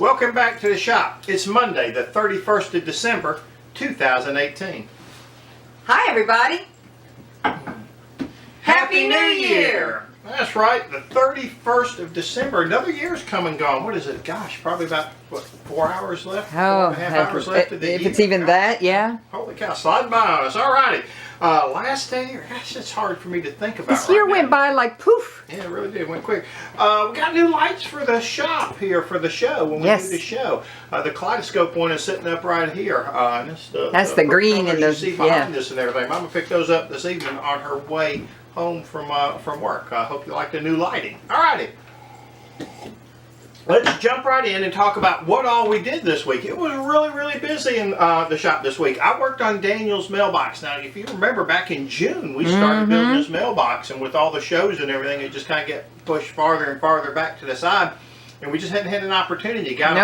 Welcome back to the shop. It's Monday, the 31st of December, 2018. Hi, everybody. Happy New Year! That's right, the 31st of December. Another year's come and gone. What is it? Gosh, probably about, what, 4 hours left? Oh, 4.5 hours left of the if year. it's even that, yeah. Holy cow, sliding by on us. All righty. Last day, gosh, it's hard for me to think about This year went by like poof. Yeah, it really did. It went quick. We got new lights for the shop here for the show when we do the show. The kaleidoscope one is sitting up right here. That's the green and the you see behind us and everything. Mama picked those up this evening on her way home from work. I hope you like the new lighting. All righty. Let's jump right in and talk about what all we did this week. It was really busy in the shop this week. I worked on Daniel's mailbox. Now, if you remember back in June, we started building this mailbox, and with all the shows and everything, it just kind of get pushed farther and farther back to the side. And we just hadn't had an opportunity. Got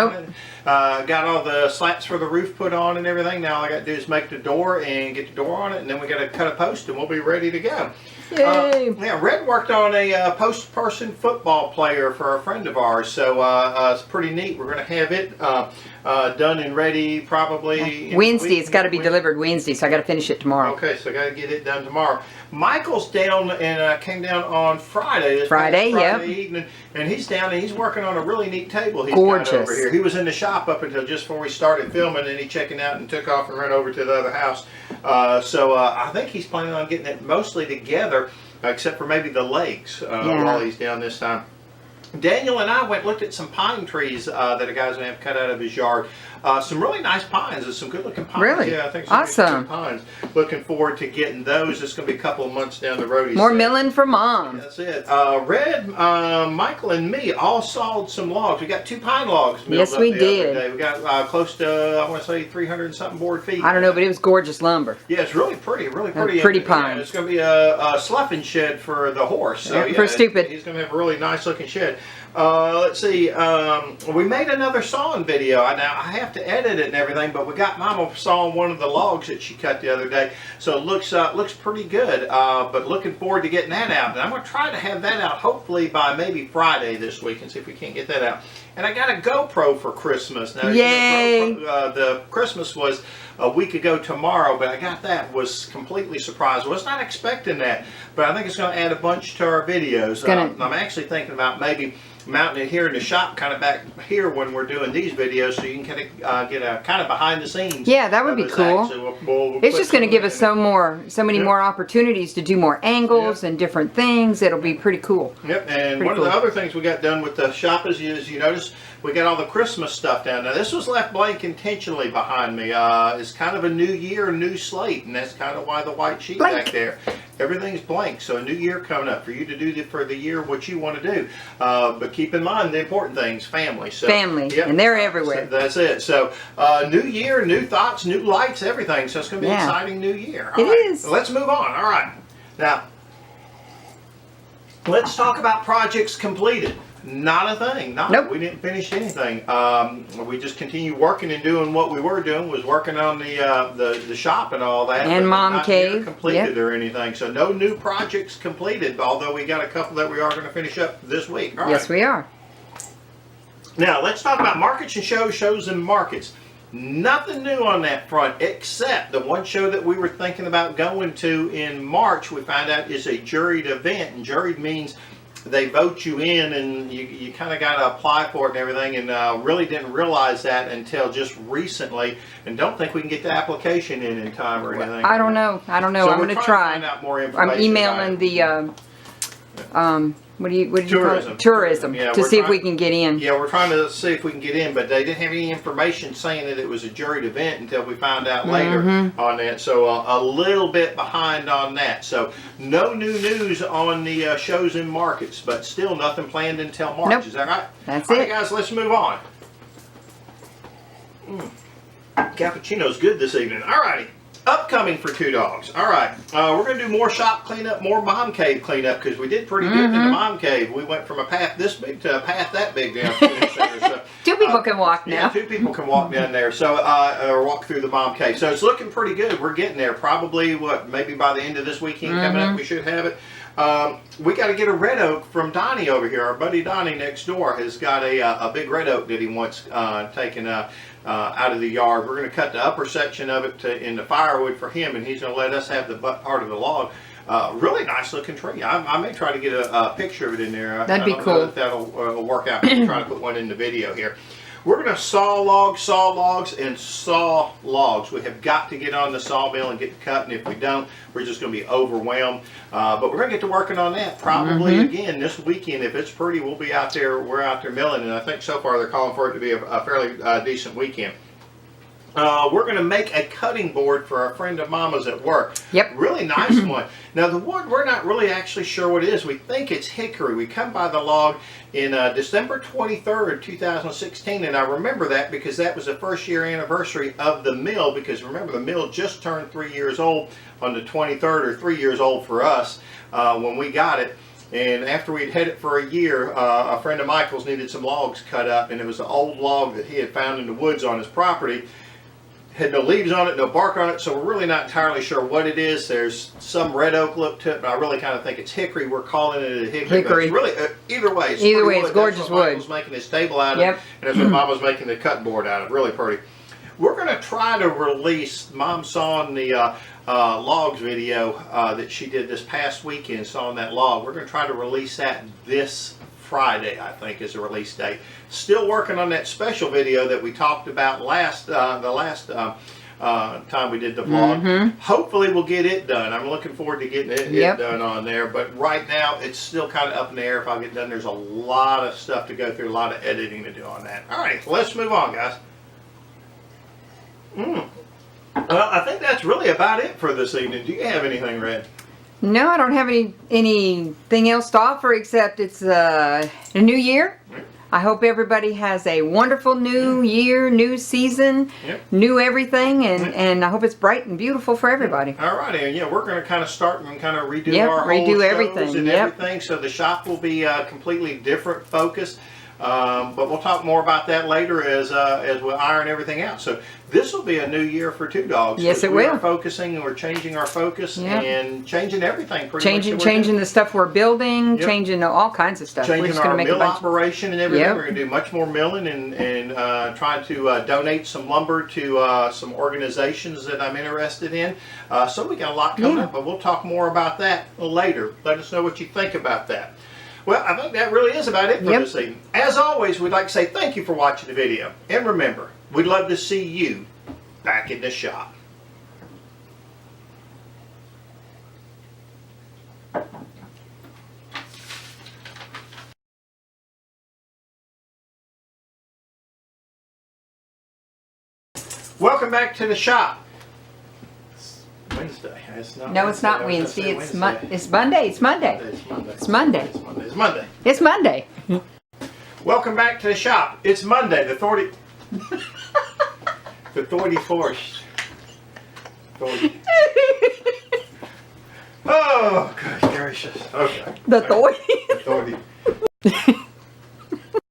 all the slats for the roof put on and everything. Now all I got to do is make the door and get the door on it, and then we got to cut a post, and we'll be ready to go. Yay! Yeah, Red worked on a post-person football player for a friend of ours, so it's pretty neat. We're going to have it done and ready probably Wednesday. It's got to be delivered Wednesday, so I got to finish it tomorrow. Okay, so I got to get it done tomorrow. Michael's down and came down on Friday. Friday evening, and he's down and he's working on a really neat table. He's gorgeous. got over here. He was in the shop up until just before we started filming, and he checking out and took off and ran over to the other house. So I think he's planning on getting it mostly together, except for maybe the legs while he's down this time. Daniel and I went and looked at some pine trees that a guy's going to have cut out of his yard. Some really nice pines. There's some good looking pines. Really? Yeah, I think some good pines. Looking forward to getting those. It's going to be a couple of months down the road. More milling for Mom. That's it. Red, Michael, and me all sawed some logs. We got 2 pine logs milled up the other day. We got close to, I want to say, 300 and something board feet. I don't know, but it was gorgeous lumber. Yeah, it's really pretty. Pretty pine. Yeah, it's going to be a sloughing shed for the horse. So, for Stupid. He's going to have a really nice looking shed. Let's see. We made another sawing video. Now I have to edit it and everything, but we got Mama sawing one of the logs that she cut the other day, so it looks pretty good. But looking forward to getting that out. And I'm going to try to have that out hopefully by maybe Friday this week, and see if we can't get that out. And I got a GoPro for Christmas. Now, yay! The Christmas was a week ago tomorrow, but I got that. Was completely surprised. I was not expecting that, but I think it's going to add a bunch to our videos. I'm actually thinking about maybe mounting it here in the shop, kind of back here when we're doing these videos, so you can kind of get a kind of behind the scenes. Yeah, that would be cool. We'll it's just going to give us so many more opportunities to do more angles and different things. It'll be pretty cool. Yep, and one of the other things we got done with the shop is, you notice, we got all the Christmas stuff down. Now this was left blank intentionally behind me. It's kind of a new year, new slate, and that's kind of why the white sheet back there. Everything's blank, so a new year coming up for you to do for the year what you want to do. But keep in mind the important things, family. So, family, and they're everywhere. So that's it. So new year, new thoughts, new lights, everything. So it's going to be an exciting new year. All right, is. Let's move on. All right. Now, let's talk about projects completed. Not a thing. Nope. We didn't finish anything. We just continued working and doing what we were doing. Was working on the shop and all that. And Mom Cave. Completed or anything. So no new projects completed. Although we got a couple that we are going to finish up this week. All yes, we are. Now let's talk about markets and shows and markets. Nothing new on that front, except the one show that we were thinking about going to in March. We found out is a juried event, and juried means they vote you in, and you kind of got to apply for it and everything, and really didn't realize that until just recently, and don't think we can get the application in time or anything. I don't know. So I'm going to try. Find out more information. I'm emailing the what do you call it? Tourism. Yeah, to see if we can get in. Yeah, we're trying to see if we can get in, but they didn't have any information saying that it was a juried event until we found out later on that. So a little bit behind on that. So no new news on the shows and markets, but still nothing planned until March. Nope. Is that right? That's it. All it. right, guys, let's move on. Cappuccino's good this evening. All righty. Upcoming for Two Dogs. All right, we're going to do more shop cleanup, more mom cave cleanup, because we did pretty good in the mom cave. We went from a path this big to a path that big down there. So, 2 people can walk now. Yeah, 2 people can walk down there. So, or walk through the mom cave. So it's looking pretty good. We're getting there. Probably maybe by the end of this weekend coming up, we should have it. We got to get a red oak from Donnie over here. Our buddy Donnie next door has got a big red oak that he wants taken out of the yard. We're going to cut the upper section of it into firewood for him, and he's going to let us have the butt part of the log. Really nice looking tree. I may try to get a picture of it in there. That'd be cool. If that'll work out. I'm trying to put one in the video here. We're going to saw logs, and saw logs. We have got to get on the sawmill and get to cutting. If we don't, we're just going to be overwhelmed. But we're going to get to working on that probably again this weekend. If it's pretty, we'll be out there. We're out there milling, and I think so far they're calling for it to be a fairly decent weekend. We're going to make a cutting board for a friend of Mama's at work. Yep. Really nice one. Now the wood, we're not really actually sure what it is. We think it's hickory. We come by the log in December 23rd, 2016, and I remember that because that was the first year anniversary of the mill, because remember the mill just turned 3 years old on the 23rd, or 3 years old for us when we got it. And after we'd had it for a year, a friend of Michael's needed some logs cut up, and it was an old log that he had found in the woods on his property. Had no leaves on it, no bark on it, so we're really not entirely sure what it is. There's some red oak look to it, but I really kind of think it's hickory. We're calling it a hickory. But it's really, either way, it's gorgeous that's what wood. Michael's making his table out of, and that's what Mama's making the cutting board out of. Really pretty. We're going to try to release, Mom saw in the logs video that she did this past weekend, saw on that log. We're going to try to release that this Friday, I think, is the release date. Still working on that special video that we talked about the last time we did the vlog. Hopefully we'll get it done. I'm looking forward to getting it done on there, but right now it's still kind of up in the air if I get done. There's a lot of stuff to go through, a lot of editing to do on that. All right, let's move on, guys. I think that's really about it for this evening. Do you have anything, Red? No, I don't have anything else to offer except it's a new year. I hope everybody has a wonderful new year, new season, new everything, and I hope it's bright and beautiful for everybody. All right, and we're going to kind of start and kind of redo our whole redo shows everything. And everything. So the shop will be completely different focus. But we'll talk more about that later as we iron everything out. So this will be a new year for Two Dogs. Yes, it will. We're focusing, and we're changing our focus and changing everything. Changing the stuff we're building, changing all kinds of stuff. Changing we're just our gonna make mill operation and everything. We're going to do much more milling and try to donate some lumber to some organizations that I'm interested in. So we got a lot coming up, but we'll talk more about that later. Let us know what you think about that. Well, I think that really is about it for this evening. As always, we'd like to say thank you for watching the video. And remember, we'd love to see you back in the shop. Welcome back to the shop. Wednesday. No, it's not Wednesday. It's Monday. It's Monday. It's Monday. It's Monday. It's Monday. It's Monday. Welcome back to the shop. It's Monday, the 34th. 40. Oh, good gracious. Okay. The 30. The 30.